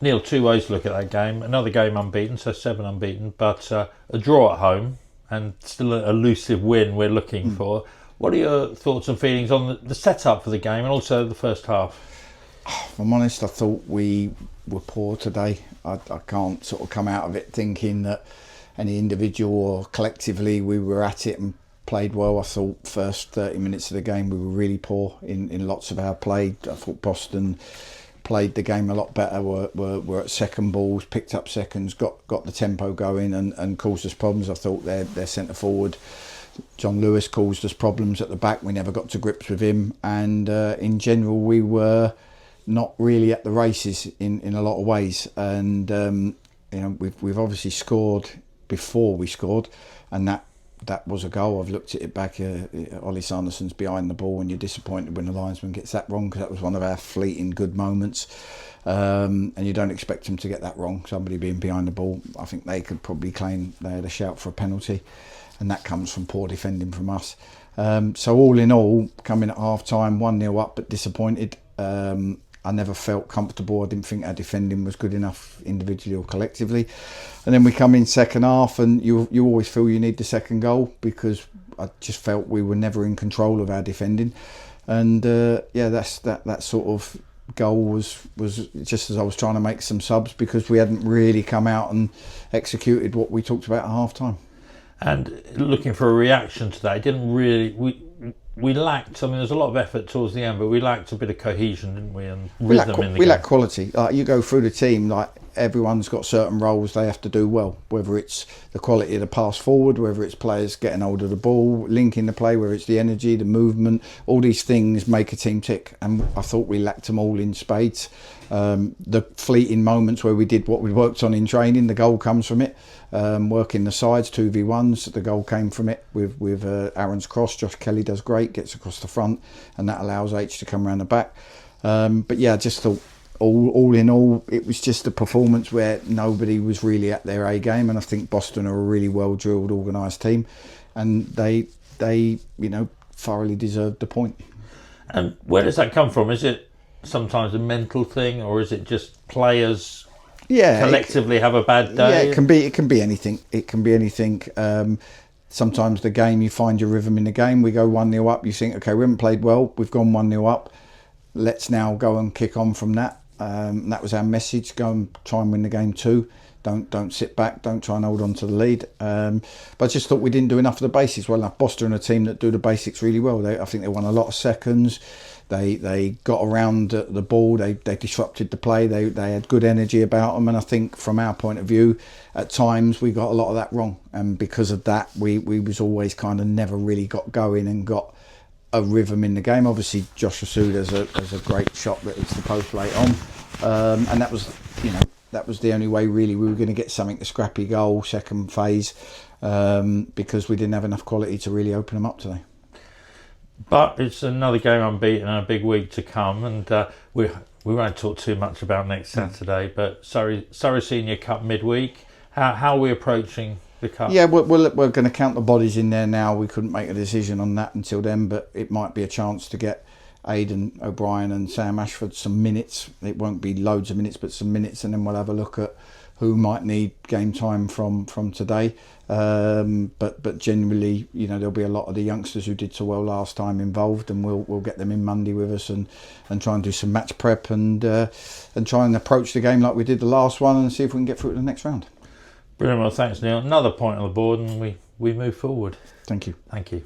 Neil, two ways to look at that game. Another game unbeaten, so 7 unbeaten, but a draw at home and still an elusive win we're looking for. What are your thoughts and feelings on the setup for the game and also the first half? If I'm honest, I thought we were poor today. I can't sort of come out of it thinking that any individual or collectively we were at it and played well. I thought first 30 minutes of the game we were really poor in lots of our play. I thought Boston played the game a lot better, were at second balls, picked up seconds, got the tempo going and caused us problems. I thought their centre forward, John Lewis, caused us problems at the back. We never got to grips with him, and in general we were not really at the races in a lot of ways. And we've obviously scored before we scored, and that was a goal. I've looked at it back. Ollie Sanderson's behind the ball, and you're disappointed when the linesman gets that wrong, because that was one of our fleeting good moments. And you don't expect him to get that wrong. Somebody being behind the ball, I think they could probably claim they had a shout for a penalty, and that comes from poor defending from us. So all in all, coming at half time, 1-0 up but disappointed. I never felt comfortable. I didn't think our defending was good enough individually or collectively. And then we come in second half, and you always feel you need the second goal, because I just felt we were never in control of our defending. And that sort of goal was just as I was trying to make some subs, because we hadn't really come out and executed what we talked about at half time. And looking for a reaction to that, it didn't really. We lacked. I mean, there's a lot of effort towards the end, but we lacked a bit of cohesion, didn't we? And rhythm in the game. We lack quality. Like, you go through the team, like everyone's got certain roles they have to do well. Whether it's the quality of the pass forward, whether it's players getting hold of the ball, linking the play, whether it's the energy, the movement, all these things make a team tick. And I thought we lacked them all in spades. The fleeting moments where we did what we worked on in training, the goal comes from it. Working the sides, 2v1s, the goal came from it with Aaron's cross. Josh Kelly does great, gets across the front, and that allows H to come around the back. But yeah, I just thought all in all, it was just a performance where nobody was really at their A game, and I think Boston are a really well drilled, organised team, and they thoroughly deserved the point. And where does that come from? Is it sometimes a mental thing, or is it just players? Yeah, collectively have a bad day. Yeah, it can be anything. It can be anything. Sometimes the game, you find your rhythm in the game. We go 1-0 up. You think, okay, we haven't played well. We've gone 1-0 up. Let's now go and kick on from that. That was our message. Go and try and win the game too. Don't sit back. Don't try and hold on to the lead. But I just thought we didn't do enough of the basics well enough. Boston are a team that do the basics really well. I think they won a lot of seconds. They got around the ball. They disrupted the play. They had good energy about them. And I think from our point of view, at times we got a lot of that wrong. And because of that, we was always kind of never really got going and got a rhythm in the game. Obviously, Josh Rasood has a great shot that hits the post late on, and that was the only way really we were going to get something, a scrappy goal, second phase, because we didn't have enough quality to really open them up today. But it's another game unbeaten and a big week to come, and we won't talk too much about next Saturday. But Surrey Senior Cup midweek. How are we approaching the cup? Yeah, we're going to count the bodies in there now. We couldn't make a decision on that until then, but it might be a chance to get Aidan O'Brien and Sam Ashford some minutes. It won't be loads of minutes, but some minutes, and then we'll have a look at who might need game time from today. But generally, there'll be a lot of the youngsters who did so well last time involved, and we'll get them in Monday with us and try and do some match prep and try and approach the game like we did the last one and see if we can get through to the next round. Brilliant. Well, thanks, Neil. Another point on the board, and we move forward. Thank you. Thank you.